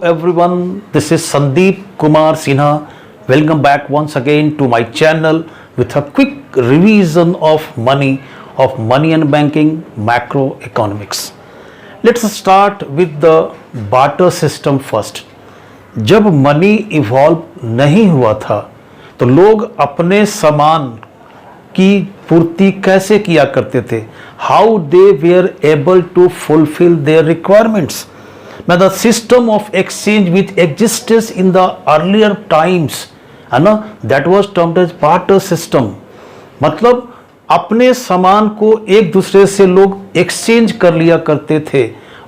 everyone, this is Sandeep Kumar Sinha. Welcome back once again to my channel with a quick revision of money and banking, macroeconomics. Let's start with the barter system first. जब money evolve नहीं हुआ था तो लोग अपने सामान की पूर्ति कैसे किया करते थे? How they were able to fulfil their requirements. Now the system of exchange which existed in the earlier times, है ना, that was termed as barter system. मतलब अपने सामान को एक दूसरे से लोग एक्सचेंज कर लिया करते थे.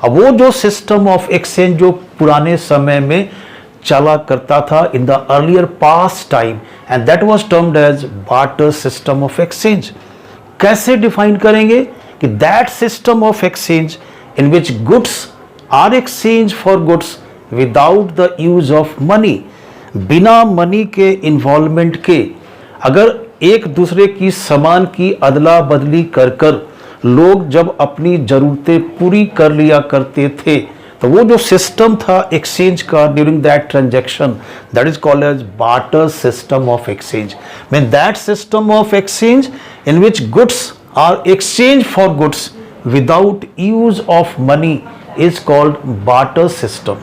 अब वो जो सिस्टम ऑफ एक्सचेंज जो पुराने समय में चला करता था in the earlier past time, and that was termed as barter system of exchange. कैसे डिफाइन करेंगे कि that system of exchange in which goods are exchange for goods without the use of money. बिना money के involvement के अगर एक दूसरे की सामान की अदला बदली कर कर लोग जब अपनी जरूरतें पूरी कर लिया करते थे तो वो जो सिस्टम था एक्सचेंज का during that transaction, that is called as barter system of exchange. Mean that system of exchange in which goods are exchange for goods without use of money is called barter system.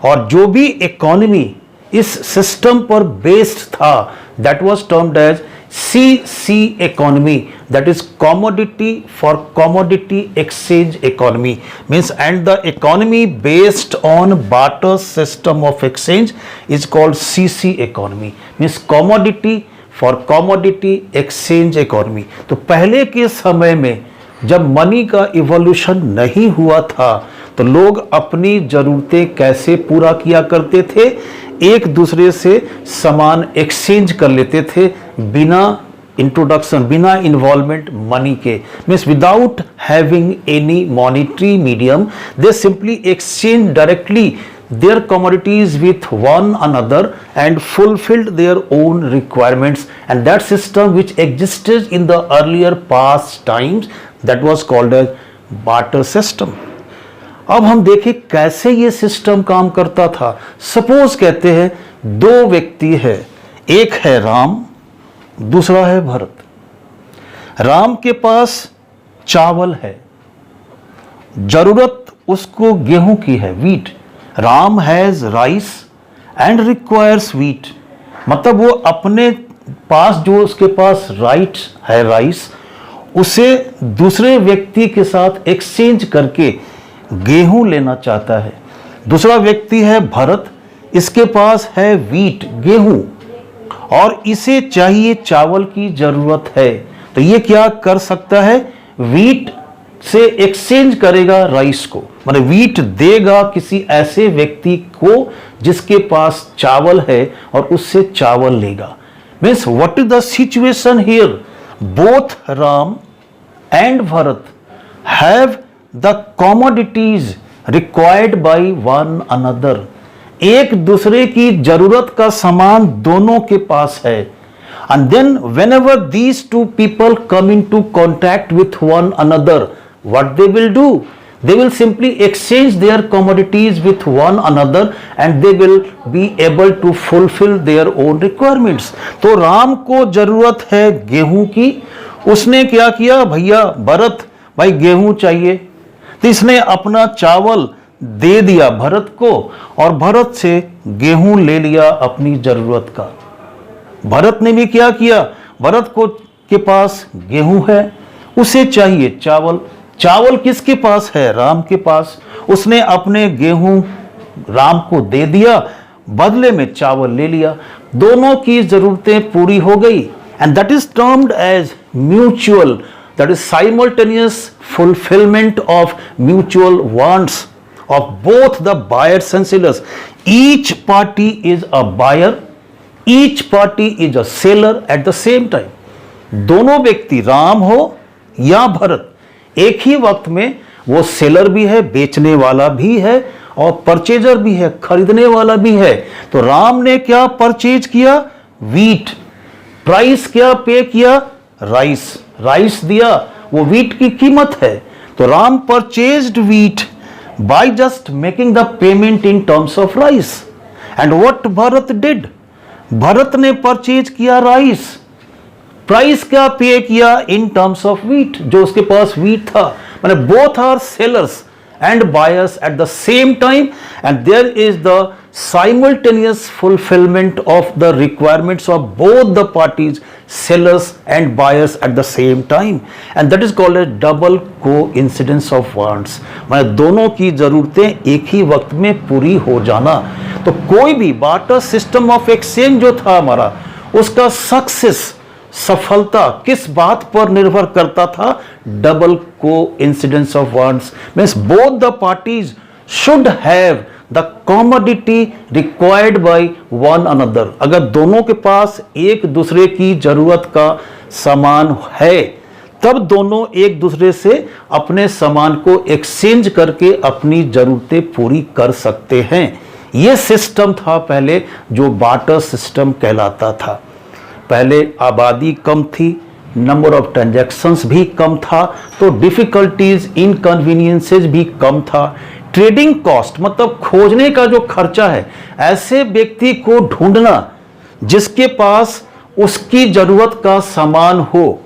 और जो भी economy इस system पर based था that was termed as CC economy, that is commodity for commodity exchange economy. Means and the economy based on barter system of exchange is called CC economy. Means commodity for commodity exchange economy. तो पहले के समय में जब money का evolution नहीं हुआ था तो लोग अपनी जरूरतें कैसे पूरा किया करते थे? एक दूसरे से सामान एक्सचेंज कर लेते थे बिना इंट्रोडक्शन, बिना इन्वॉल्वमेंट मनी के. Means without having any monetary medium they simply exchange directly their commodities with one another and fulfilled their own requirements, and that system which existed in the earlier past times that was called as barter system. अब हम देखें कैसे ये system काम करता था. Suppose कहते हैं दो व्यक्ति है, एक है राम, दूसरा है भरत. राम के पास चावल है, जरूरत उसको गेहूं की है, wheat. Ram has rice and requires wheat. मतलब वो अपने पास जो उसके पास राइट है राइस, उसे दूसरे व्यक्ति के साथ एक्सचेंज करके गेहूं लेना चाहता है. दूसरा व्यक्ति है भरत, इसके पास है वीट, गेहूं, और इसे चाहिए चावल की जरूरत है. तो ये क्या कर सकता है? वीट से एक्सचेंज करेगा राइस को, मतलब वीट देगा किसी ऐसे व्यक्ति को जिसके पास चावल है और उससे चावल लेगा. Means what is the situation here? Both Ram and Bharat have the commodities required by one another. एक दूसरे की जरूरत का सामान दोनों के पास है. And then whenever these two people come into contact with one another, what they will do? They will simply exchange their commodities with one another and they will be able to fulfill their own requirements. तो राम को जरूरत है गेहूं की, उसने क्या किया? भैया भरत, भाई गेहूं चाहिए, तो इसने अपना चावल दे दिया भरत को और भरत से गेहूं ले लिया अपनी जरूरत का. भरत ने भी क्या किया? भरत को के पास गेहूं है, उसे चाहिए चावल. चावल किसके पास है? राम के पास. उसने अपने गेहूं राम को दे दिया, बदले में चावल ले लिया. दोनों की जरूरतें पूरी हो गई. And that is termed as mutual, that is simultaneous fulfilment of mutual wants of both the buyers and sellers. Each party is a buyer, each party is a seller at the same time. दोनों व्यक्ति, राम हो या भरत, एक ही वक्त में वो seller भी है, बेचने वाला भी है, और परचेजर भी है, खरीदने वाला भी है. तो राम ने क्या परचेज किया? वीट. प्राइस क्या पे किया? राइस दिया, वो वीट की कीमत है. तो Ram purchased wheat by just making the payment in terms of rice. And what Bharat did? Bharat ने परचेज किया राइस, प्राइस क्या पे किया इन टर्म्स ऑफ व्हीट, जो उसके पास व्हीट था. माने both are sellers and buyers at the same time, and there is the simultaneous fulfillment of the requirements of both the parties, sellers and buyers at the same time, and that is called a double coincidence of wants. माने दोनों की जरूरतें एक ही वक्त में पूरी हो जाना. तो कोई भी बार्टर सिस्टम ऑफ एक्सचेंज जो था हमारा, उसका सक्सेस, सफलता किस बात पर निर्भर करता था? Double coincidence of wants. Means both the parties should have the commodity required by one another. अगर दोनों के पास एक दूसरे की जरूरत का सामान है, तब दोनों एक दूसरे से अपने सामान को एक्सचेंज करके अपनी जरूरतें पूरी कर सकते हैं. यह सिस्टम था पहले, जो बार्टर सिस्टम कहलाता था. पहले आबादी कम थी, नंबर ऑफ ट्रांजैक्शंस भी कम था, तो डिफिकल्टीज, इनकन्वीनियंसेस भी कम था. ट्रेडिंग कॉस्ट मतलब खोजने का जो खर्चा है, ऐसे व्यक्ति को ढूंढना जिसके पास उसकी जरूरत का सामान हो,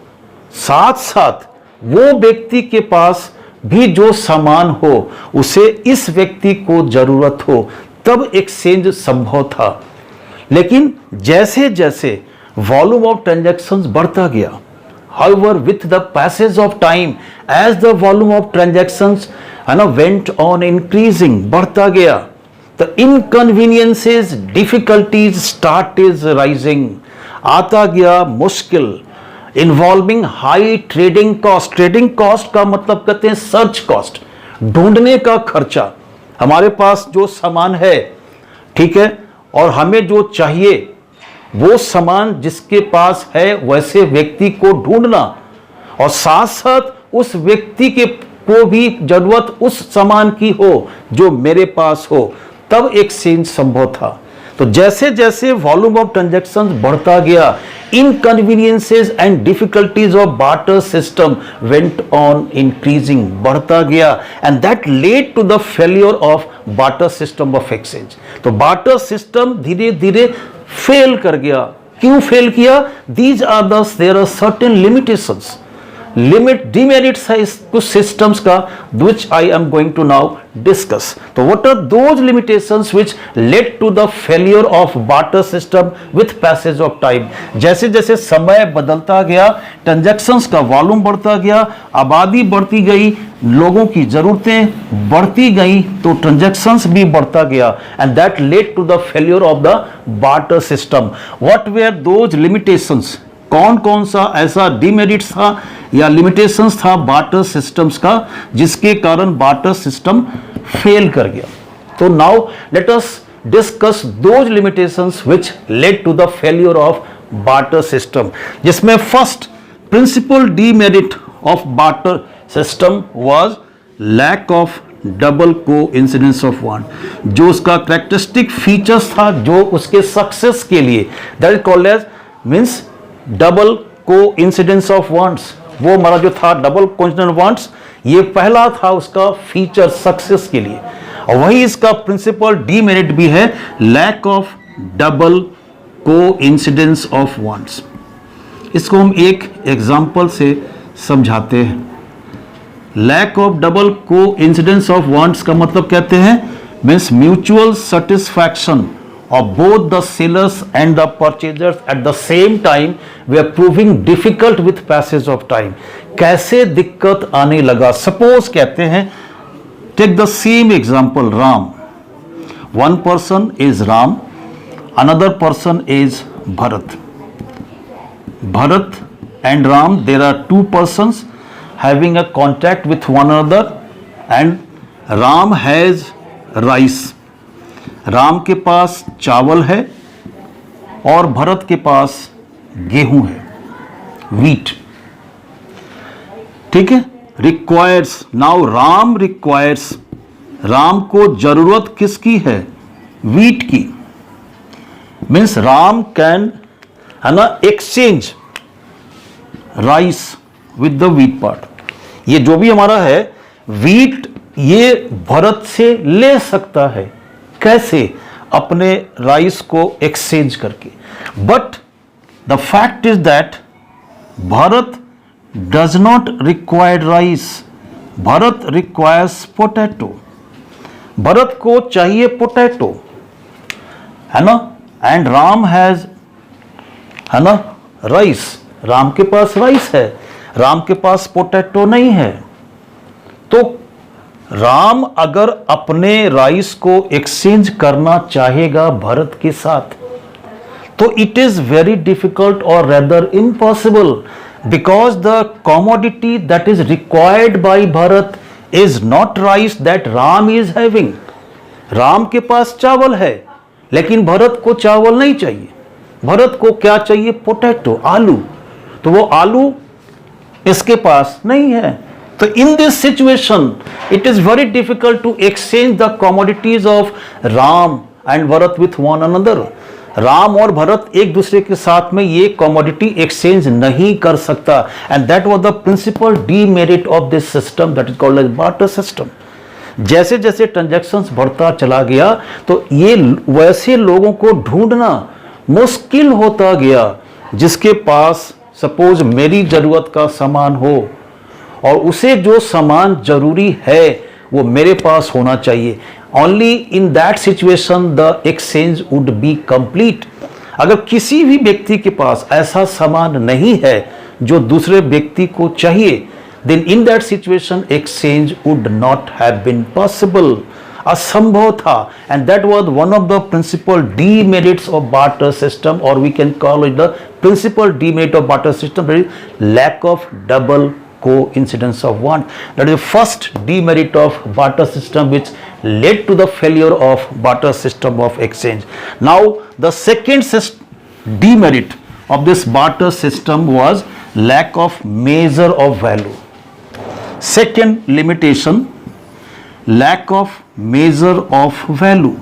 साथ साथ वो व्यक्ति के पास भी जो सामान हो उसे इस व्यक्ति को जरूरत हो, तब एक्सचेंज संभव था. लेकिन जैसे जैसे वॉल्यूम ऑफ ट्रांजैक्शंस बढ़ता गया, however with the passage of time, as the volume of transactions went on increasing, बढ़ता गया, the inconveniences, difficulties started rising, आता गया मुश्किल, involving high trading cost. Trading cost का मतलब कहते हैं सर्च कॉस्ट, ढूंढने का खर्चा. हमारे पास जो सामान है, ठीक है, और हमें जो चाहिए वो सामान जिसके पास है वैसे व्यक्ति को ढूंढना, और साथ साथ उस व्यक्ति के को भी जरूरत उस सामान की हो जो मेरे पास हो, तब एक्सचेंज संभव था. तो जैसे जैसे वॉल्यूम ऑफ ट्रांजैक्शंस बढ़ता गया, inconveniences and difficulties of barter system went on increasing, बढ़ता गया, and that led to the failure of barter system of exchange. तो बार्टर सिस्टम धीरे धीरे फेल कर गया. क्यों फेल किया? These are there are certain limitations, limit demerits है इस कुछ सिस्टम्स का, which I am going to now discuss. तो what are those limitations which led to the failure of barter system with passage of time? जैसे जैसे समय बदलता गया, ट्रांजैक्शंस का वॉल्यूम बढ़ता गया, आबादी बढ़ती गई, लोगों की जरूरतें बढ़ती गई, तो ट्रांजैक्शंस भी बढ़ता गया, and that led to the failure of the barter system. What were those limitations? कौन कौन सा ऐसा डिमेरिट्स था या लिमिटेशंस था बार्टर सिस्टम्स का, जिसके कारण बार्टर सिस्टम फेल कर गया? तो now let us discuss those limitations which led to the failure of barter system. जिसमें first principal demerit of barter system was lack of double coincidence of want. जो उसका characteristic features था, जो उसके success के लिए, that is called as means double coincidence of wants. वो हमारा जो था डबल कोइंसिडेंस वांट्स, ये पहला था उसका फीचर सक्सेस के लिए, और वही इसका प्रिंसिपल डीमेरिट भी है, lack of double coincidence of wants. इसको हम एक एग्जांपल से समझाते हैं. Lack of double coincidence of wants का मतलब कहते हैं means mutual satisfaction of both the sellers and the purchasers at the same time were proving difficult with passage of time. कैसे दिक्कत आने लगा? सपोज कहते हैं, take the same example, Ram. One person is Ram, another person is Bharat. Bharat and Ram, there are two persons having a contact with one another, and Ram has rice. Ram के पास चावल है और भरत के पास गेहूं है, wheat. ठीक है. Requires, now Ram requires, Ram को जरूरत किसकी है? व्हीट की. Means Ram can exchange rice with the wheat part. ये जो भी हमारा है, व्हीट ये भारत से ले सकता है। कैसे? अपने राइस को एक्सचेंज करके। But the fact is that Bharat does not require rice, Bharat requires potato. Bharat को चाहिए पोटैटो, है ना, एंड राम हैज, है ना, राइस। राम के पास राइस है, राम के पास पोटैटो नहीं है। तो राम अगर अपने राइस को एक्सचेंज करना चाहेगा भारत के साथ, तो इट इज वेरी डिफिकल्ट और rather impossible, because the commodity that is required by Bharat is not rice that Ram is having. Ram के पास चावल है, लेकिन भारत को चावल नहीं चाहिए। भारत को क्या चाहिए? पोटैटो, आलू। तो वो आलू इसके पास नहीं है। तो in this situation it is very difficult to exchange the commodities of Ram and Bharat with one another. Ram और भरत एक दूसरे के साथ में ये कमोडिटी एक्सचेंज नहीं कर सकता, and that was the principal demerit of this system that is called as barter system. जैसे जैसे ट्रांजैक्शंस बढ़ता चला गया, तो ये वैसे लोगों को ढूंढना मुश्किल होता गया जिसके पास सपोज मेरी जरूरत का सामान हो और उसे जो सामान जरूरी है वो मेरे पास होना चाहिए। Only in that situation the exchange would be complete. अगर किसी भी व्यक्ति के पास ऐसा सामान नहीं है जो दूसरे व्यक्ति को चाहिए, then in that situation exchange would not have been possible, असंभव था। and that was one of the principal demerits of barter system, or we can call it the principal demerit of barter system, that is lack of double coincidence of want. That is the first demerit of barter system which led to the failure of barter system of exchange. Now the second demerit of this barter system was lack of measure of value. Second limitation, lack of measure of value.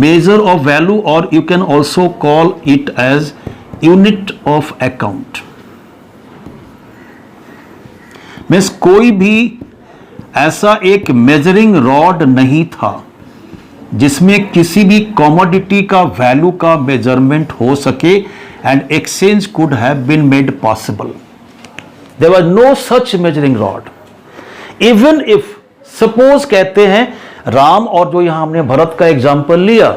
Measure of value, or you can also call it as unit of account. Means कोई भी ऐसा एक measuring rod नहीं था जिसमें किसी भी commodity का वैल्यू का मेजरमेंट हो सके, and exchange could have been made possible. There was no such measuring rod. Even if suppose कहते हैं राम और जो यहां हमने भरत का एग्जाम्पल लिया,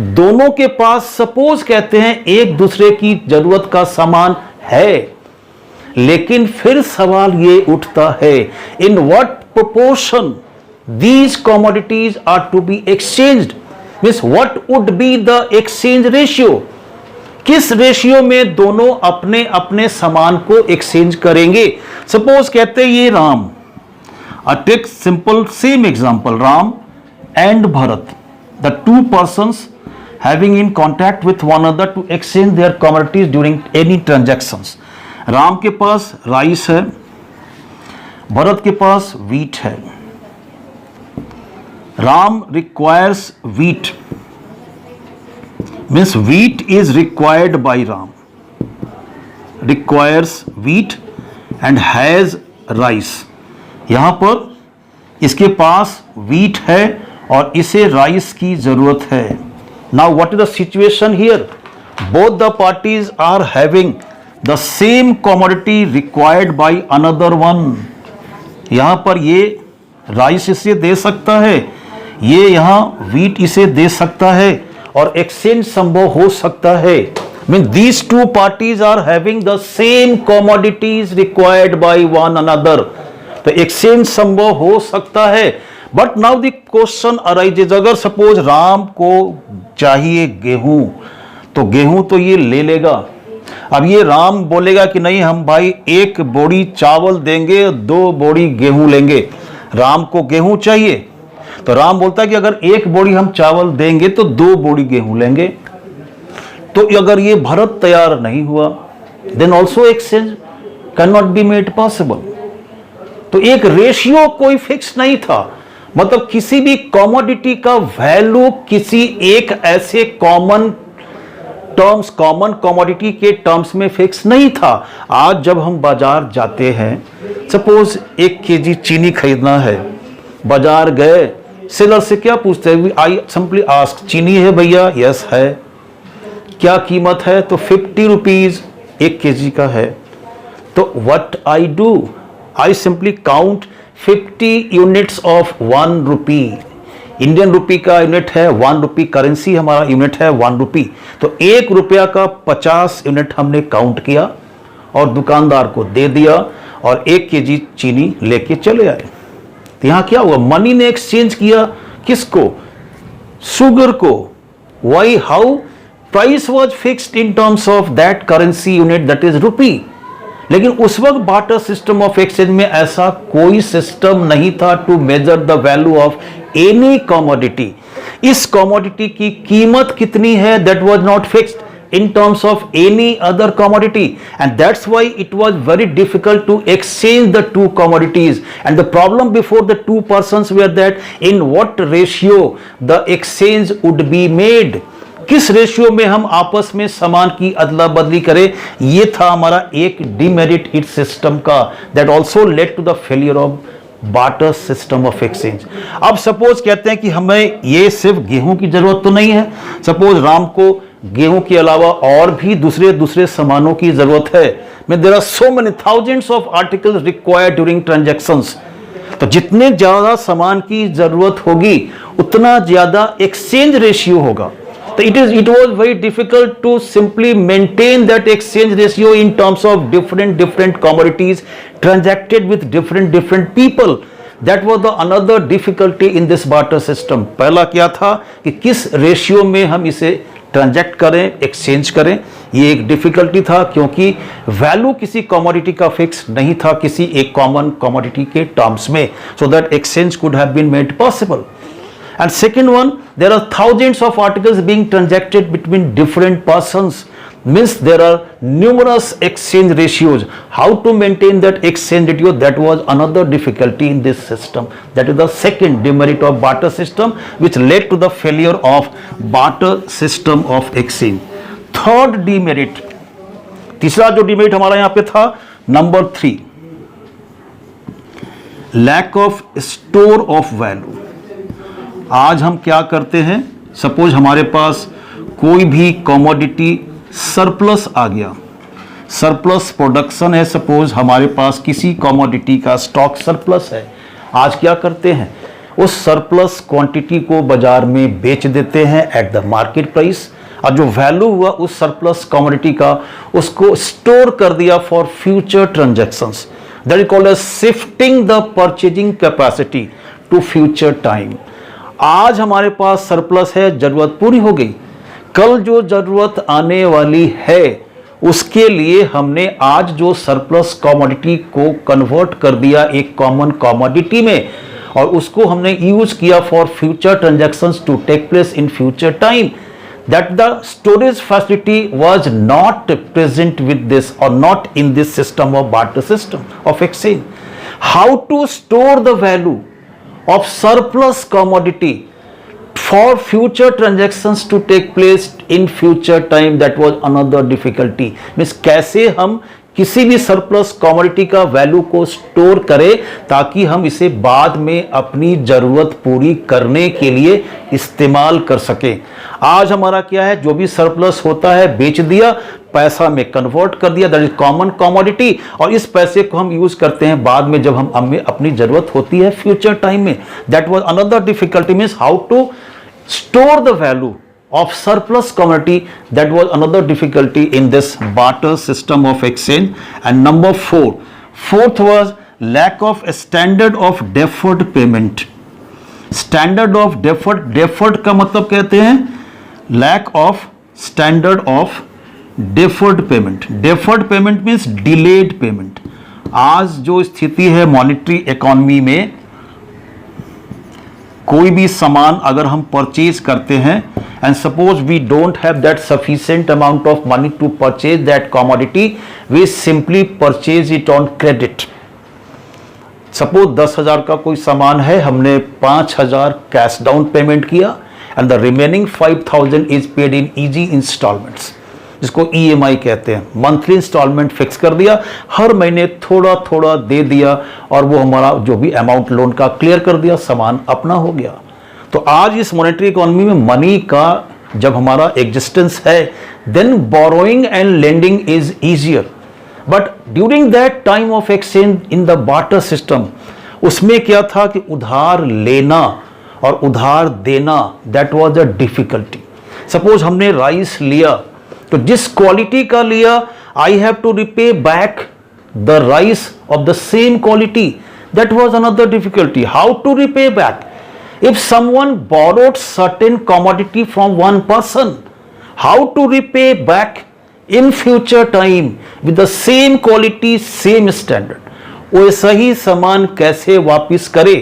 दोनों के पास सपोज कहते हैं एक दूसरे की जरूरत का सामान है, लेकिन फिर सवाल ये उठता है in what proportion these commodities are to be exchanged, means what would be the exchange ratio? किस रेशियो में दोनों अपने अपने सामान को एक्सचेंज करेंगे। सपोज कहते हैं ये Ram, take simple same example, Ram and Bharat, the two persons having in contact with one another to exchange their commodities during any transactions. Ram के पास राइस है, भरत के पास व्हीट है। Ram requires wheat, means wheat is required by Ram, requires wheat and has rice. यहां पर इसके पास wheat है और इसे राइस की जरूरत है। Now what is the situation here? Both the parties are having the same commodity required by another one. यहां पर ये राइस इसे दे सकता है, ये यहां wheat इसे दे सकता है, और एक्सचेंज संभव हो सकता है। Mean these two parties are having the same commodities required by one another, तो एक्सचेंज संभव हो सकता है। But now the question arises, अगर सपोज राम को चाहिए गेहूं, तो गेहूं तो ये ले लेगा। अब ये राम बोलेगा कि नहीं, हम भाई एक बोरी चावल देंगे, 2 बोरी गेहूं लेंगे। राम को गेहूं चाहिए, तो राम बोलता है कि अगर 1 बोरी हम चावल देंगे तो 2 बोरी गेहूं लेंगे। तो अगर ये भरत तैयार नहीं हुआ, then also exchange can not be made possible. तो एक रेशियो कोई फिक्स नहीं था, मतलब किसी भी कमोडिटी का वैल्यू किसी एक ऐसे कॉमन टर्म्स, कॉमन कमोडिटी के टर्म्स में फिक्स नहीं था। आज जब हम बाजार जाते हैं, सपोज 1 केजी चीनी खरीदना है, बाजार गए, सेलर से क्या पूछते हैं? आई सिंपली आस्क, चीनी है भैया? यस है। क्या कीमत है? तो 50 रुपीज 1 kg का है। तो what I do, I simply count 50 units of 1 rupee. Indian rupee का यूनिट है 1 रुपी, करेंसी हमारा यूनिट है 1 रुपी। तो 1 रुपया का 50 यूनिट हमने काउंट किया और दुकानदार को दे दिया और 1 kg चीनी लेके चले आए। तो यहां क्या हुआ? मनी ने एक्सचेंज किया किसको? शुगर को। Why? How? Price was fixed in terms of that currency unit, that is rupee. लेकिन उस वक्त बार्टर सिस्टम ऑफ एक्सचेंज में ऐसा कोई सिस्टम नहीं था to measure the value of any commodity. इस कमोडिटी की कीमत कितनी है, that was not fixed in terms of any other commodity, and that's why it was very difficult to exchange the two commodities. And the problem before the two persons were that in what ratio the exchange would be made, किस ratio में हम आपस में सामान की अदला बदली करें, ये था हमारा एक डिमेरिट इस सिस्टम का, that also led to the failure of barter system of exchange. अब सपोज कहते हैं कि हमें ये सिर्फ गेहूं की जरूरत तो नहीं है, सपोज राम को गेहूं के अलावा और भी दूसरे सामानों की जरूरत है। मैं there are so many thousands of articles required during transactions. तो जितने ज्यादा सामान की जरूरत होगी उतना ज्यादा एक्सचेंज रेशियो होगा। तो it was very difficult to simply maintain that exchange ratio in terms of different commodities transacted with different people. That was the another difficulty in this barter system. पहला क्या था कि किस रेशियो में हम इसे ट्रांजैक्ट करें, एक्सचेंज करें, ये एक डिफिकल्टी था क्योंकि वैल्यू किसी कमोडिटी का फिक्स नहीं था किसी एक कॉमन कमोडिटी के टर्म्स में, so that exchange could have been made possible. And second one, there are thousands of articles being transacted between different persons, means there are numerous exchange ratios. How to maintain that exchange ratio, that was another difficulty in this system. That is the second demerit of barter system which led to the failure of barter system of exchange. Third demerit, तीसरा जो demerit हमारा यहाँ पे था, number 3, lack of store of value. आज हम क्या करते हैं, सपोज हमारे पास कोई भी कमोडिटी सरप्लस आ गया, सरप्लस प्रोडक्शन है, सपोज हमारे पास किसी कमोडिटी का स्टॉक सरप्लस है। आज क्या करते हैं, उस सरप्लस क्वांटिटी को बाजार में बेच देते हैं एट द मार्केट प्राइस, और जो वैल्यू हुआ उस सरप्लस कमोडिटी का उसको स्टोर कर दिया for future transactions. That is called as shifting the purchasing capacity to future time. आज हमारे पास सरप्लस है, जरूरत पूरी हो गई, कल जो जरूरत आने वाली है उसके लिए हमने आज जो सरप्लस कमोडिटी को कन्वर्ट कर दिया एक कॉमन कमोडिटी में, और उसको हमने यूज किया for future transactions to take place in future time. That the storage facility was not present with this और not in this system of barter system of exchange. How to store the value of surplus commodity for future transactions to take place in future time, that was another difficulty. Means कैसे हम किसी भी surplus commodity का value को store करें ताकि हम इसे बाद में अपनी जरूरत पूरी करने के लिए इस्तेमाल कर सकें। आज हमारा क्या है, जो भी सरप्लस होता है बेच दिया, पैसा में कन्वर्ट कर दिया, दैट इज कॉमन कमोडिटी, और इस पैसे को हम यूज करते हैं बाद में जब हमें अपनी जरूरत होती है फ्यूचर टाइम में। That was another difficulty, means how to store the value of surplus commodity. That was another difficulty in this barter system of exchange. And number 4, fourth was lack of a standard of deferred payment. Standard of deferred का मतलब कहते हैं lack of standard of deferred payment. Deferred payment means delayed payment. आज जो स्थिति है monetary economy में, कोई भी सामान अगर हम परचेज करते हैं and suppose we don't have that sufficient amount of money to purchase that commodity, we simply purchase it on credit. Suppose 10,000 का कोई सामान है, हमने 5,000 कैश डाउन पेमेंट किया and the remaining 5,000 is paid in easy installments. जिसको EMI कहते हैं, monthly instalment fix कर दिया, हर महीने थोड़ा थोड़ा दे दिया और वो हमारा जो भी अमाउंट लोन का क्लियर कर दिया, सामान अपना हो गया। तो आज इस मॉनेटरी इकोनॉमी में मनी का जब हमारा एग्जिस्टेंस है, then borrowing and lending is easier. But during that time of exchange in the barter system, उसमें क्या था कि उधार लेना और उधार देना, that was a difficulty. Suppose हमने राइस लिया, तो जिस क्वालिटी का लिया, I have to repay back the rice of the same quality, that was another difficulty. How to repay back? if someone borrowed certain commodity from one person, how to repay back in future time with the same quality, same standard? वो सही सामान कैसे वापस करे?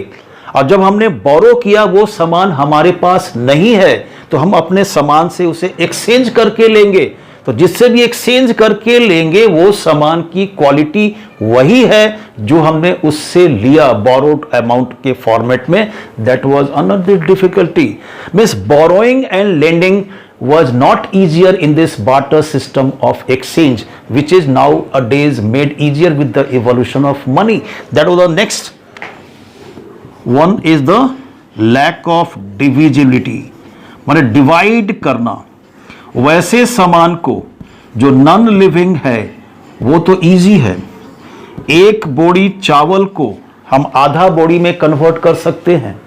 और जब हमने बोरो किया, वो सामान हमारे पास नहीं है, तो हम अपने सामान से उसे एक्सचेंज करके लेंगे। तो जिससे भी एक्सचेंज करके लेंगे, वो सामान की क्वालिटी वही है जो हमने उससे लिया बोरोड अमाउंट के फॉर्मेट में। That was another difficulty. Means borrowing and lending was not easier in this barter system of exchange, which is nowadays made easier with the evolution of money. That was the next one, is the lack of divisibility, माने divide करना। वैसे सामान को जो non living है वो तो easy है। एक बोरी चावल को हम आधा बोरी में कन्वर्ट कर सकते हैं,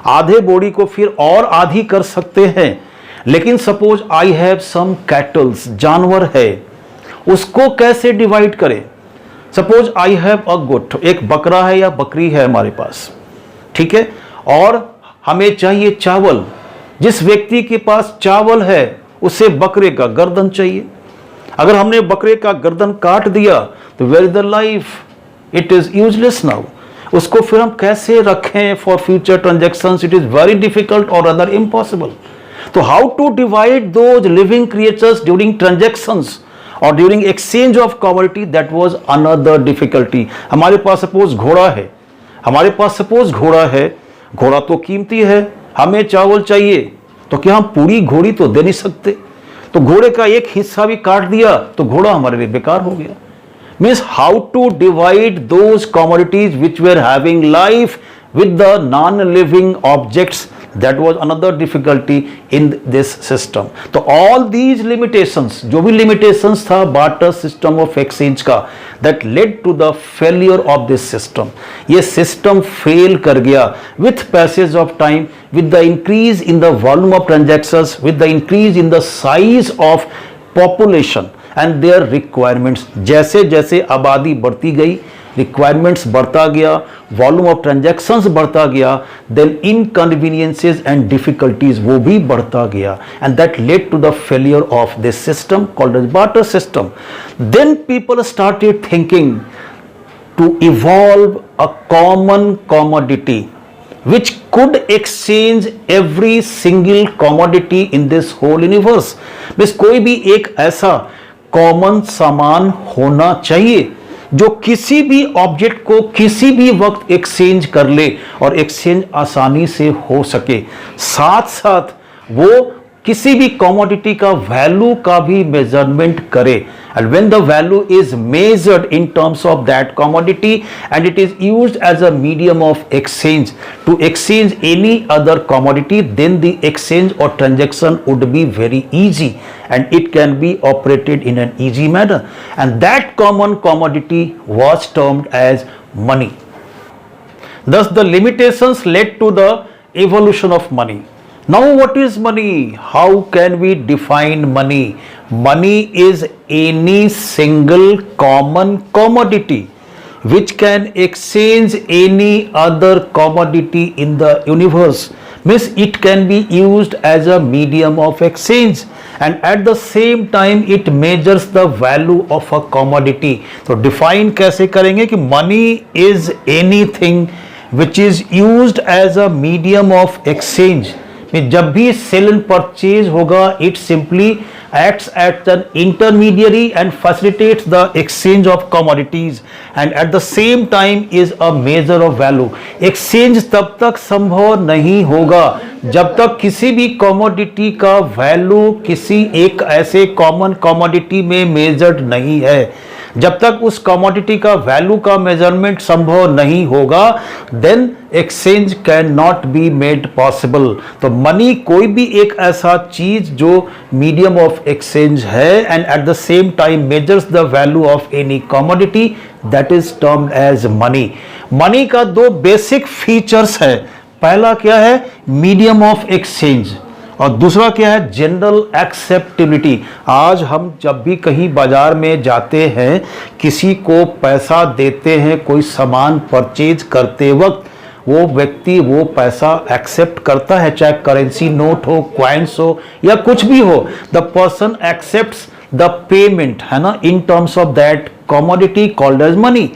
आधे बोरी को फिर और आधी कर सकते हैं। लेकिन suppose I have some cattles, जानवर है, उसको कैसे डिवाइड करें? सपोज आई हैव अ गोट, एक बकरा है या बकरी है हमारे पास, ठीक है, और हमें चाहिए चावल। जिस व्यक्ति के पास चावल है उसे बकरे का गर्दन चाहिए। अगर हमने बकरे का गर्दन काट दिया तो where is the life? It is useless now. उसको फिर हम कैसे रखें for future transactions? It is very difficult और अदर इम्पॉसिबल। तो how to divide those living creatures during transactions और during exchange of commodity, that was another difficulty. हमारे पास सपोज घोड़ा है, हमारे पास सपोज घोड़ा है, घोड़ा तो कीमती है, हमें चावल चाहिए, तो क्या हम पूरी घोड़ी तो दे नहीं सकते? तो घोड़े का एक हिस्सा भी काट दिया तो घोड़ा हमारे लिए बेकार हो गया। Means how to divide those commodities which were having life with the non-living objects, that was another difficulty in this system. तो all these limitations, जो भी limitations था barter system of exchange का, that led to the failure of this system. ये system fail कर गया with passage of time, with the increase in the volume of transactions, with the increase in the size of population and their requirements. जैसे जैसे आबादी बढ़ती गई, requirements बढ़ता गया, वॉल्यूम ऑफ ट्रांजैक्शंस बढ़ता गया, देन इनकन्वीनियंसेस एंड डिफिकल्टीज वो भी बढ़ता गया, and that led to the failure of this system called as barter system. Then people started thinking to evolve a common commodity which could exchange every single commodity in this whole universe. Means कोई भी एक ऐसा common सामान होना चाहिए जो किसी भी ऑब्जेक्ट को किसी भी वक्त एक्सचेंज कर ले और एक्सचेंज आसानी से हो सके, साथ साथ वो किसी भी कमोडिटी का वैल्यू का भी मेजरमेंट करे। And when the value is measured in terms of that commodity and it is used as a medium of exchange to exchange any other commodity, then the exchange और transaction would be very easy and it can be operated in an easy manner, and that common commodity was termed as money. Thus the limitations led to the evolution of money. Now what is money? How can we define money? Money is any single common commodity which can exchange any other commodity in the universe. Means it can be used as a medium of exchange, and at the same time it measures the value of a commodity. तो define कैसे करेंगे कि money is anything which is used as a medium of exchange, जब भी cell and purchase होगा, it simply acts as an intermediary and facilitates the exchange of commodities and at the same time is a measure of value. exchange तब तक संभव नहीं होगा जब तक किसी भी कमोडिटी का वैल्यू किसी एक ऐसे कॉमन कमोडिटी में मेजर्ड नहीं है। जब तक उस कमोडिटी का वैल्यू का मेजरमेंट संभव नहीं होगा, then exchange can not be made possible. तो मनी कोई भी एक ऐसा चीज जो मीडियम ऑफ एक्सचेंज है and at the same time measures the value of any commodity, that is termed as money. Money का दो बेसिक फीचर्स है, पहला क्या है, मीडियम ऑफ एक्सचेंज, और दूसरा क्या है, जनरल एक्सेप्टेबिलिटी। आज हम जब भी कहीं बाजार में जाते हैं, किसी को पैसा देते हैं, कोई सामान परचेज करते वक्त वो व्यक्ति वो पैसा एक्सेप्ट करता है, चाहे करेंसी नोट हो, क्वाइंस हो या कुछ भी हो। The person accepts the payment, है ना, in terms of that commodity called as money.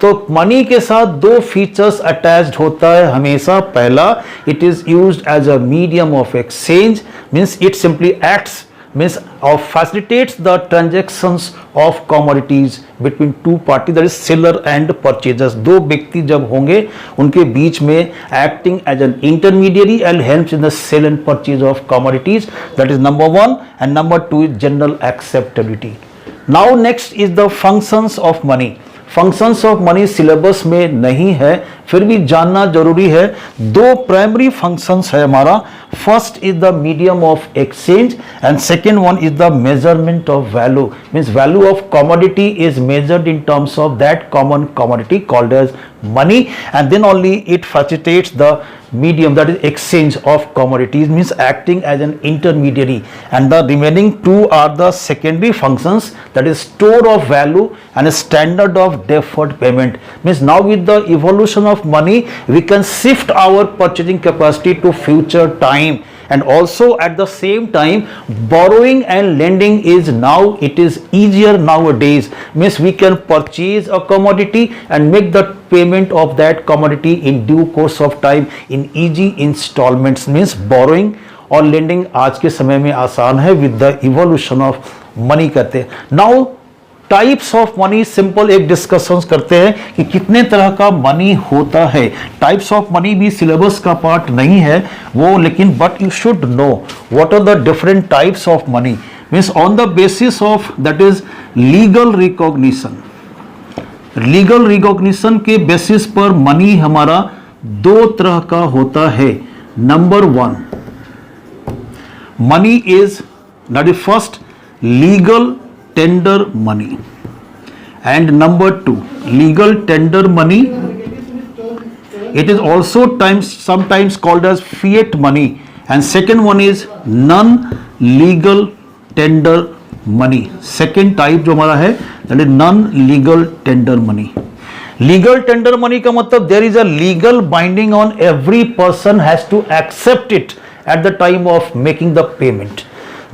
तो मनी के साथ दो फीचर्स अटैच्ड होता है हमेशा। पहला, it is used as a medium of exchange, means it simply acts means और facilitates the transactions of commodities between two party, that is seller and purchasers. दो व्यक्ति जब होंगे उनके बीच में, acting as an intermediary and helps in the sale and purchase of commodities, that is number one. And number two is general acceptability. Now next is the functions of money. Functions of money syllabus में नहीं है, फिर भी जानना जरूरी है। दो primary functions है हमारा, first is the medium of exchange and second one is the measurement of value, means value of commodity is measured in terms of that common commodity called as money, and then only it facilitates the medium, that is exchange of commodities, means acting as an intermediary. And the remaining two are the secondary functions, that is store of value and a standard of deferred payment. Means now with the evolution of money, we can shift our purchasing capacity to future time, and also at the same time borrowing and lending is now, it is easier nowadays, means we can purchase a commodity and make the payment of that commodity in due course of time in easy installments, means borrowing और lending आज के समय में आसान है with the evolution of money कहते हैं। Now types of money, simple एक डिस्कशंस करते हैं कि कितने तरह का मनी होता है। टाइप्स ऑफ मनी भी सिलेबस का पार्ट नहीं है वो, लेकिन but you should know what are the different types of money, means on the basis of that is legal recognition. Legal recognition के बेसिस पर मनी हमारा दो तरह का होता है। Number one, money is that is first legal tender money, and number two, legal tender money, it is also sometimes called as fiat money, and second one is non legal tender money। second type जो हमारा है that is non legal tender money। legal tender money का मतलब there is a legal binding on every person has to accept it at the time of making the payment।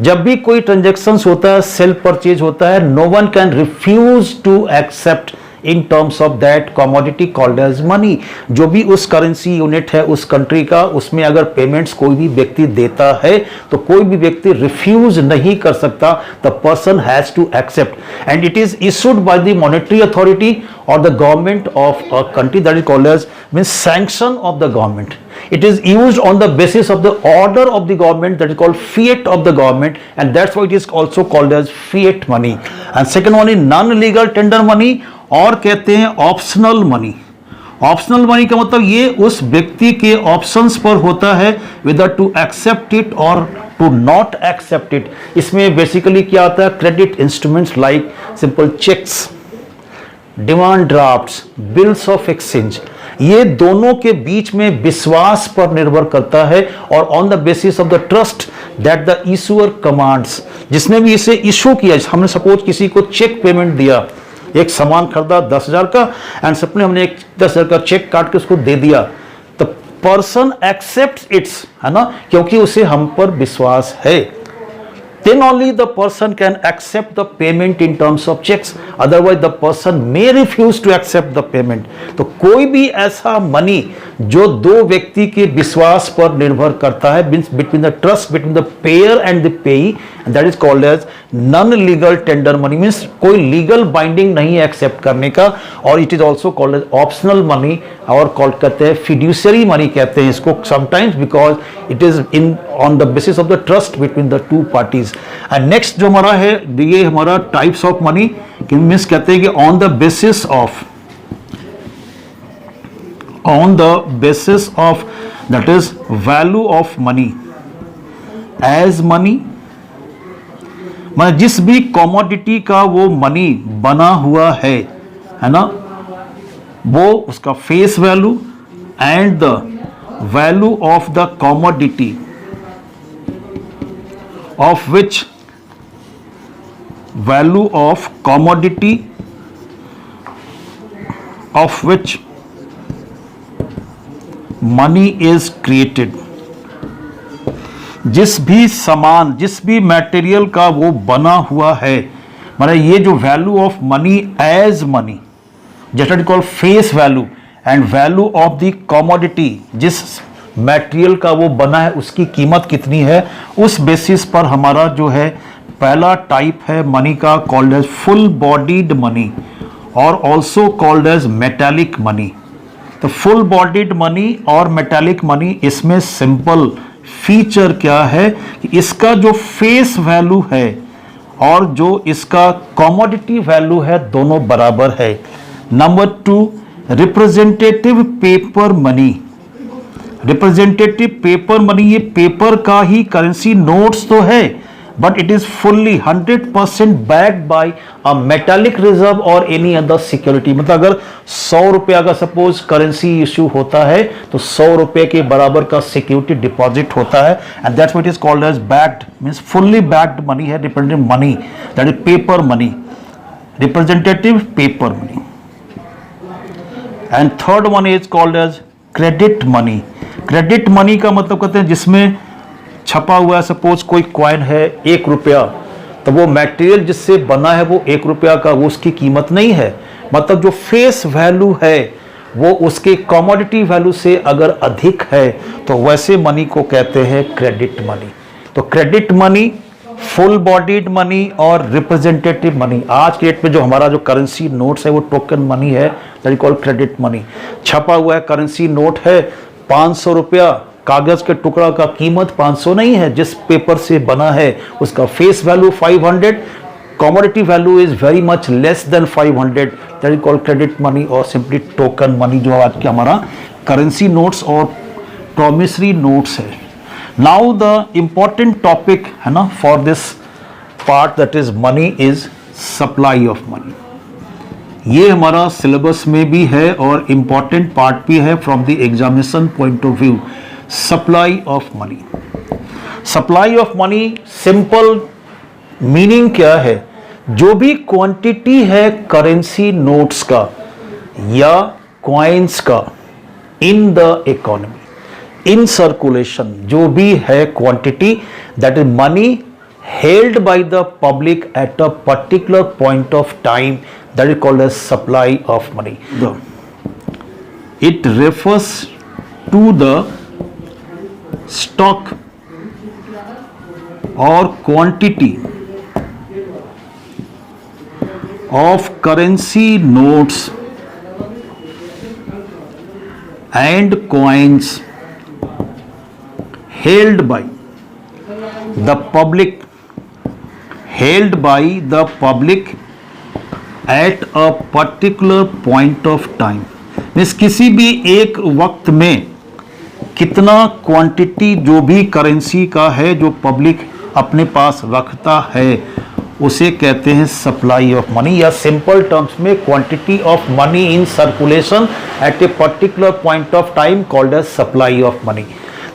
जब भी कोई transaction होता है, सेल परचेज होता है, no one can refuse to accept in terms of that commodity called as money. जो भी उस करेंसी यूनिट है उस कंट्री का, उसमें अगर पेमेंट्स कोई भी व्यक्ति देता है तो कोई भी व्यक्ति रिफ्यूज नहीं कर सकता। The person has to accept and it is issued by the monetary authority और the government of a country, that is called as means sanction of the government. It is used on the basis of the order of the government, that is called fiat of the government, and that's why it is also called as fiat money। And second one is non-legal tender money, और कहते हैं optional money. Optional money का मतलब ये उस व्यक्ति के options पर होता है, whether to accept it or to not accept it। इसमें बेसिकली क्या आता है, credit instruments like simple cheques, demand drafts, bills of exchange, ये दोनों के बीच में विश्वास पर निर्भर करता है और on the basis of the trust that the issuer commands. जिसने भी इसे इशू किया, हमने सपोज किसी को चेक पेमेंट दिया, एक सामान खरीदा 10,000 का एंड सपने हमने एक 10,000 का चेक काट के उसको दे दिया, तो पर्सन एक्सेप्ट्स इट्स, है ना, क्योंकि उसे हम पर विश्वास है। Then only the person can accept the payment in terms of checks, otherwise the person may refuse to accept the payment। तो कोई भी ऐसा मनी जो दो व्यक्ति के विश्वास पर निर्भर करता है, means between the trust between the payer and the payee, that is called as non legal tender money, means कोई लीगल बाइंडिंग नहीं है एक्सेप्ट करने का, और it is also called as optional money, और कॉल्ड कहते हैं फिड्यूशियरी मनी कहते हैं इसको sometimes, because it is in on the basis of the trust between the two parties. And next जो हमारा है, ये हमारा टाइप्स ऑफ मनी, मींस कहते हैं कि on the basis of that is value of money as money, मतलब जिस भी कॉमोडिटी का वो मनी बना हुआ है ना, वो उसका face value and the value of the commodity of which value of commodity of which money is created. जिस भी सामान, जिस भी मटेरियल का वो बना हुआ है, मतलब ये जो value of money as money, जैसा call face value and value of the commodity, जिस मटेरियल का वो बना है उसकी कीमत कितनी है, उस बेसिस पर हमारा जो है पहला टाइप है मनी का called as full bodied money और also called as metallic money. तो फुल बॉडीड मनी और मेटालिक मनी, इसमें सिंपल फीचर क्या है कि इसका जो फेस वैल्यू है और जो इसका कमोडिटी वैल्यू है दोनों बराबर है। Number 2, representative paper money. Representative paper money, ये पेपर का ही करेंसी नोट्स तो है, but it is fully 100% backed by a metallic reserve और एनी अदर सिक्योरिटी। मतलब अगर 100 रुपया का सपोज करेंसी इश्यू होता है तो 100 रुपये के बराबर का सिक्योरिटी डिपॉजिट होता है, and that's what is called as backed, means fully backed money है, representative money, that is paper money, representative paper money. And third one is called as credit money. Credit money का मतलब कहते हैं जिसमें छपा हुआ है, सपोज कोई कॉइन है 1 रुपया, तो वो मटेरियल जिससे बना है वो 1 रुपया का, वो उसकी कीमत नहीं है, मतलब जो फेस वैल्यू है वो उसके कमोडिटी वैल्यू से अगर अधिक है तो वैसे मनी को कहते हैं क्रेडिट मनी। तो credit money, full bodied money और रिप्रेजेंटेटिव मनी, आज के डेट में जो हमारा जो करेंसी नोट्स है वो टोकन मनी है, that is called credit money. छपा हुआ है करेंसी नोट है 500 रुपया, कागज के टुकड़ा का कीमत 500 नहीं है, जिस पेपर से बना है उसका face value 500, commodity value is very much less than 500, that is called credit money और सिंपली टोकन मनी, जो आज के हमारा करेंसी नोट्स और प्रॉमिसरी नोट्स है। नाउ द इंपॉर्टेंट टॉपिक है ना for this part, that is money is supply of money. ये हमारा सिलेबस में भी है और इंपॉर्टेंट पार्ट भी है from the examination point of view. Supply of money, supply of money simple meaning क्या है, जो भी क्वांटिटी है करेंसी नोट्स का या कॉइन्स का in the economy, in circulation, जो भी है quantity, that is money held by the public at a particular point of time, that is called as supply of money. It refers to the stock or quantity of currency notes and coins held by the public at a particular point of time, means किसी भी एक वक्त में कितना quantity जो भी currency का है जो पब्लिक अपने पास रखता है उसे कहते हैं सप्लाई ऑफ मनी, या सिंपल टर्म्स में quantity of money in circulation at a particular point of time called as supply of money.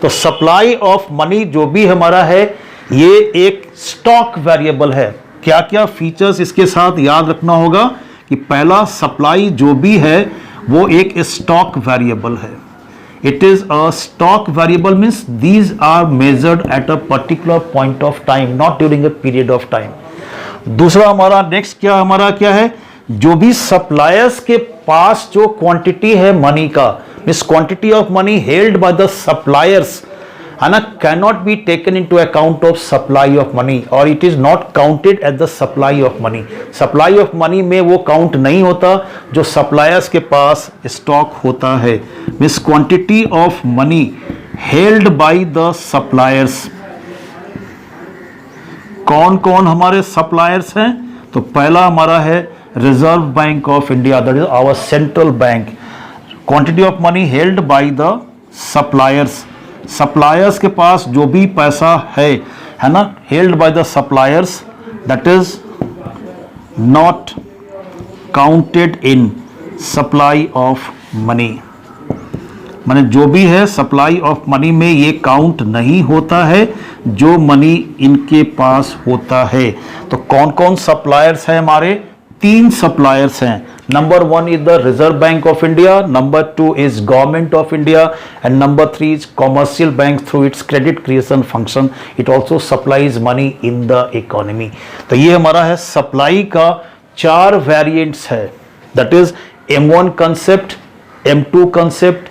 तो सप्लाई ऑफ मनी जो भी हमारा है ये एक स्टॉक वेरिएबल है। क्या क्या फीचर्स इसके साथ याद रखना होगा कि पहला, सप्लाई जो भी है वो एक स्टॉक वेरिएबल है। It is a stock variable means these are measured at a particular point of time, not during a period of time. दूसरा हमारा नेक्स्ट क्या है, जो भी सप्लायर्स के पास जो क्वांटिटी है मनी का, means quantity of money held by the suppliers है ना, cannot be taken into account of supply of money, और it is not counted at the supply of money. Supply of money में वो count नहीं होता जो suppliers के पास stock होता है। Means quantity of money held by the suppliers. कौन कौन हमारे सप्लायर्स हैं? तो पहला हमारा है Reserve Bank of India, that is our central bank. Quantity of money held by the suppliers, suppliers के पास जो भी पैसा है ना, held by the suppliers, that is not counted in supply of money. माने जो भी है सप्लाई ऑफ मनी में ये काउंट नहीं होता है जो मनी इनके पास होता है। तो कौन कौन सप्लायर्स हैं हमारे? 3 सप्लायर्स हैं। Number 1 is the reserve Bank of India, number 2 is government of India, and number 3 is commercial bank through it's credit creation function. It also supplies money in the economy. तो ये हमारा है supply का 4 variants है, that is M1 concept, M2 concept,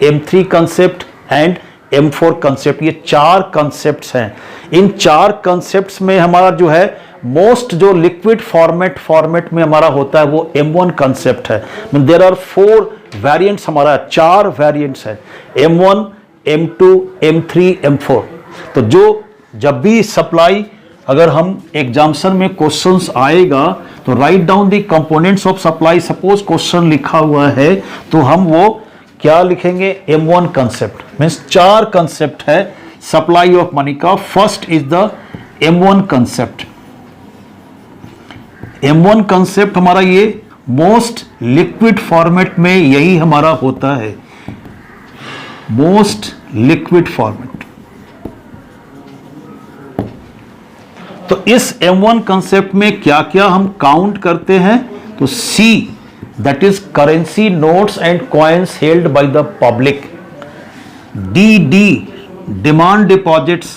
M3 concept and M4 concept. ये 4 concepts हैं। इन 4 concepts में हमारा जो है मोस्ट जो लिक्विड फॉर्मेट में हमारा होता है वो M1 कंसेप्ट है। देयर आर 4 वेरिएंट्स, हमारा 4 वेरिएंट्स है, M1, M2, M3, M4। तो जो जब भी सप्लाई, अगर हम एग्जामिनेशन में क्वेश्चंस आएगा तो right down the components of supply. Suppose question लिखा हुआ है तो हम वो क्या लिखेंगे? M1 concept. मीन्स 4 कंसेप्ट है सप्लाई ऑफ मनी का। First is the M1 concept. M1 concept हमारा ये मोस्ट लिक्विड फॉर्मेट में यही हमारा होता है, मोस्ट लिक्विड फॉर्मेट। तो इस M1 कंसेप्ट में क्या क्या हम काउंट करते हैं? तो C, that is currency notes and coins held by the public. DD, demand deposits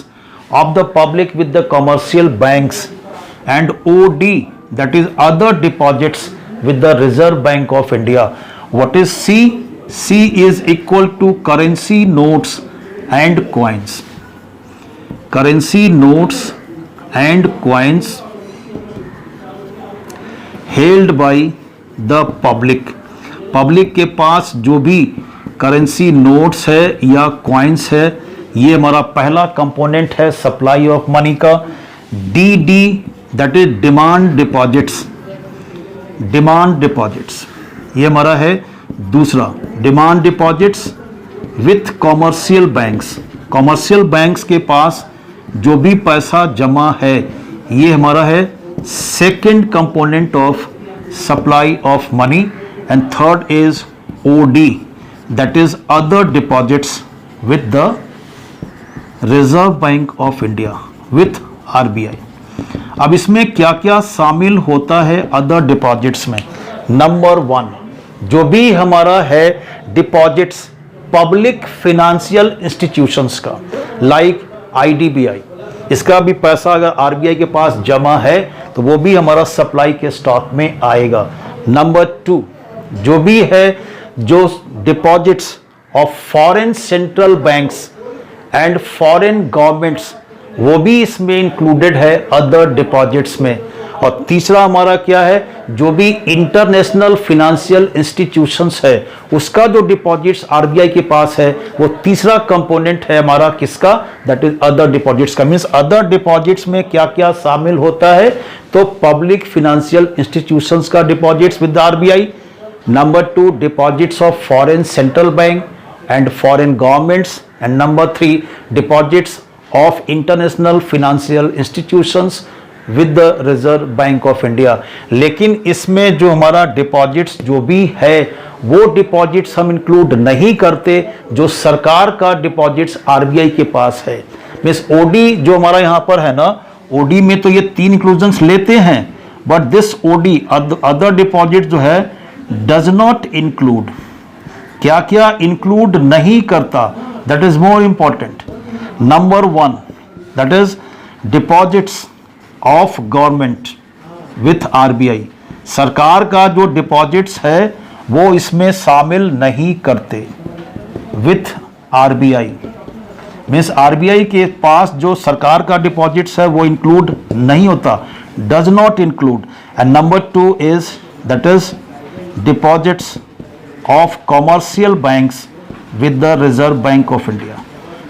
of the public with the commercial banks, and OD, that is other deposits with the Reserve Bank of India. What is C? C is equal to currency notes and coins. Currency notes and coins held by the public के पास जो भी currency notes है या coins है, ये हमारा पहला कंपोनेंट है सप्लाई ऑफ मनी का। DD, that is demand deposits, ये हमारा है दूसरा। Demand deposits with commercial banks, commercial banks के पास जो भी पैसा जमा है, ये हमारा है second component of supply of money। and third is OD, that is other deposits with the Reserve Bank of India with RBI। अब इसमें क्या क्या शामिल होता है अदर डिपॉजिट्स में? नंबर 1, जो भी हमारा है डिपॉजिट्स पब्लिक फिनेंशियल इंस्टीट्यूशंस का, लाइक IDBI, इसका भी पैसा अगर RBI के पास जमा है तो वो भी हमारा सप्लाई के स्टॉक में आएगा। नंबर 2, जो भी है जो deposits of foreign central banks and foreign governments, वो भी इसमें इंक्लूडेड है अदर डिपॉजिट्स में। और तीसरा हमारा क्या है? जो भी इंटरनेशनल फिनेंशियल इंस्टीट्यूशंस है उसका जो डिपॉजिट्स RBI के पास है वो तीसरा कंपोनेंट है हमारा किसका? दैट इज अदर डिपॉजिट्स का। मींस अदर डिपॉजिट्स में क्या क्या शामिल होता है? तो पब्लिक फिनेंशियल इंस्टीट्यूशंस का deposits with RBI, number 2 deposits of foreign central bank and foreign governments, and number 3 deposits of international financial institutions with the reserve Bank of India. लेकिन इसमें जो हमारा डिपॉजिट्स जो भी है वो डिपॉजिट्स हम इंक्लूड नहीं करते जो सरकार का डिपॉजिट्स RBI के पास है। मींस OD जो हमारा यहाँ पर है ना, OD में तो ये 3 इंक्लूजन्स लेते हैं, but this OD other deposit जो है डज नॉट इंक्लूड। क्या क्या इंक्लूड नहीं करता? That is more important. Number 1, that is deposits of government with RBI, सरकार का जो डिपॉजिट्स है वो इसमें शामिल नहीं करते। विथ आरबीआई, मीन्स आरबीआई के पास जो सरकार का डिपॉजिट्स है वो इंक्लूड नहीं होता, does not include. And number 2 is that is deposits of commercial banks with the reserve Bank of India,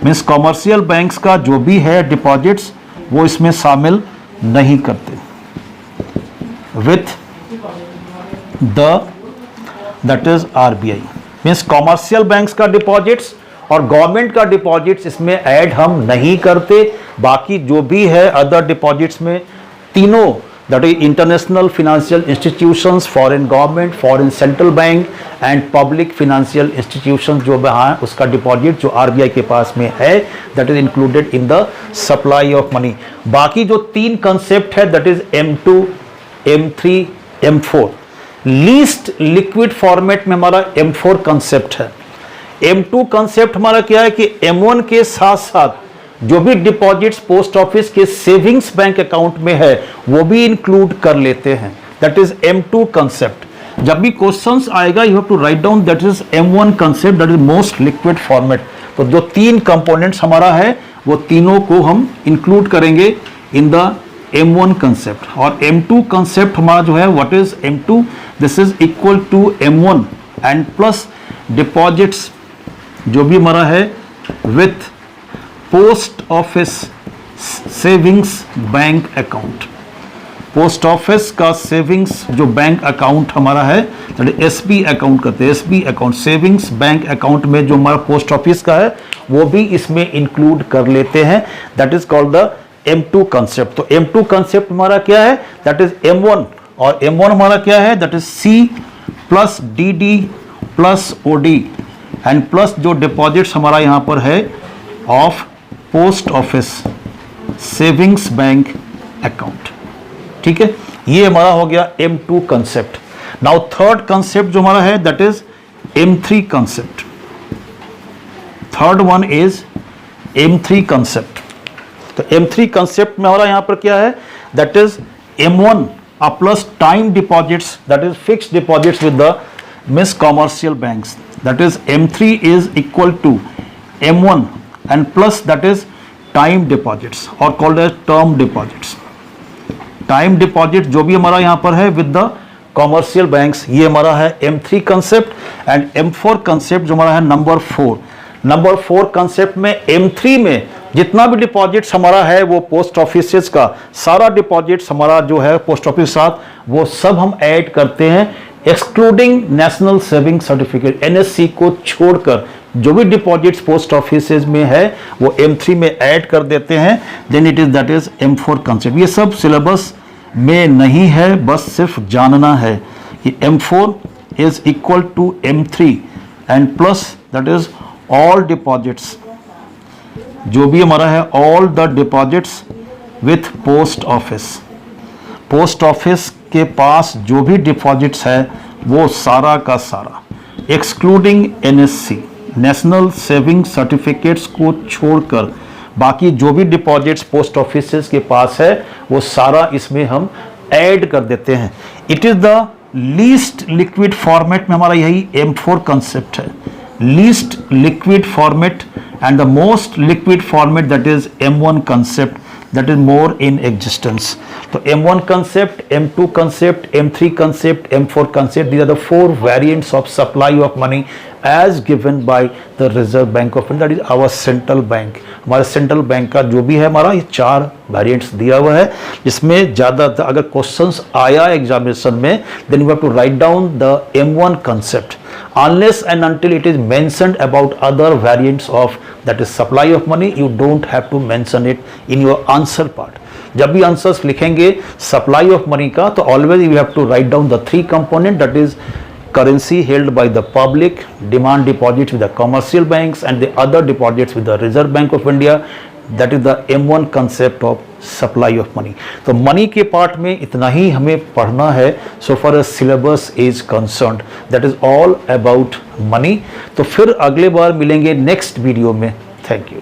means commercial banks का जो भी है डिपॉजिट्स वो इसमें शामिल नहीं करते। With the that is RBI, means commercial banks का डिपॉजिट्स और गवर्नमेंट का डिपॉजिट्स इसमें ऐड हम नहीं करते। बाकी जो भी है अदर डिपॉजिट्स में तीनों, that is international financial institutions, foreign government, foreign central bank and public financial institutions, जो वहाँ उसका डिपॉजिट जो आरबीआई के पास में है that is included in the supply of money. बाकी जो 3 कंसेप्ट है that is M2, M3, M4, least liquid format में हमारा M4 कंसेप्ट है। M2 कंसेप्ट हमारा क्या है कि M1 के साथ साथ जो भी डिपॉजिट्स पोस्ट ऑफिस के सेविंग्स बैंक अकाउंट में है वो भी इंक्लूड कर लेते हैं, दैट इज M2 कंसेप्ट। जब भी क्वेश्चंस आएगा you have to write down that is M1 concept, that is most liquid format. तो जो 3 कंपोनेंट्स हमारा है वो तीनों को हम इंक्लूड करेंगे इन द M1 कंसेप्ट। और M2 कंसेप्ट हमारा जो है what is M2, this is equal to M1 and plus deposits जो भी हमारा है with post office savings bank account, post office का सेविंग्स जो बैंक अकाउंट हमारा है एसबी अकाउंट कहते हैं, SB account savings bank account में जो हमारा पोस्ट ऑफिस का है वो भी इसमें इंक्लूड कर लेते हैं, that is called the M2 concept. तो M2 कंसेप्ट हमारा क्या है दैट इज M1, और M1 हमारा क्या है that is C plus DD plus OD and plus जो डिपॉजिट्स हमारा यहां पर है of post office savings bank account. ठीक है, ये हमारा हो गया M2 concept. Now third concept जो हमारा है that is M3 concept. Third one is M3 concept. तो M3 कंसेप्ट में हमारा यहां पर क्या है that is M1 plus time deposits, that is fixed deposits with the miss commercial banks, that is M3 is equal to M1 and plus that is time deposits or called as term deposits। time deposit जो भी हमारा यहाँ पर है with the commercial banks, ये हमारा है M3 concept। and M4 concept जो हमारा है नंबर 4 कंसेप्ट में M3 में जितना भी डिपॉजिट्स हमारा है वो पोस्ट ऑफिस का सारा डिपॉजिट्स हमारा जो है पोस्ट ऑफिस साथ वो सब हम ऐड करते हैं, excluding national saving certificate NSC को छोड़कर जो भी डिपॉजिट्स पोस्ट ऑफिस में है वो M3 में ऐड कर देते हैं, then it is that is M4 concept. ये सब सिलेबस में नहीं है, बस सिर्फ जानना है कि M4 is equal to M3 and plus that is all deposits जो भी हमारा है all the deposits with post office. Post office के पास जो भी डिपॉजिट्स है वो सारा का सारा excluding NSC national saving certificates को छोड़कर बाकी जो भी डिपॉजिट्स पोस्ट ऑफिस के पास है वो सारा इसमें हम ऐड कर देते हैं। It is the least liquid format में हमारा यही M4 कंसेप्ट है, least liquid format and the most liquid format that is M1 concept, that is more in existence। तो M1 concept, M2 concept, M3 concept, M4 concept, these are the 4 variants of supply of money as given by the Reserve Bank of India, that is our central bank। हमारे central bank का जो भी है हमारा ये 4 variants दिया हुआ है, जिसमें ज़्यादातर अगर क्वेश्चंस आया एग्जामिनेशन में then you have to write down the M1 concept unless and until it is mentioned about other variants of that is supply of money, you don't have to mention it in your answer part। जब भी answers लिखेंगे supply of money का तो always you have to write down the 3 component, that is currency held by the public, demand deposits with the commercial banks and the other deposits with the Reserve Bank of India, that is the M1 concept of supply of money। तो money के part में इतना ही हमें पढ़ना है so far as syllabus is concerned, that is all about money। तो फिर अगले बार मिलेंगे नेक्स्ट वीडियो में। Thank you.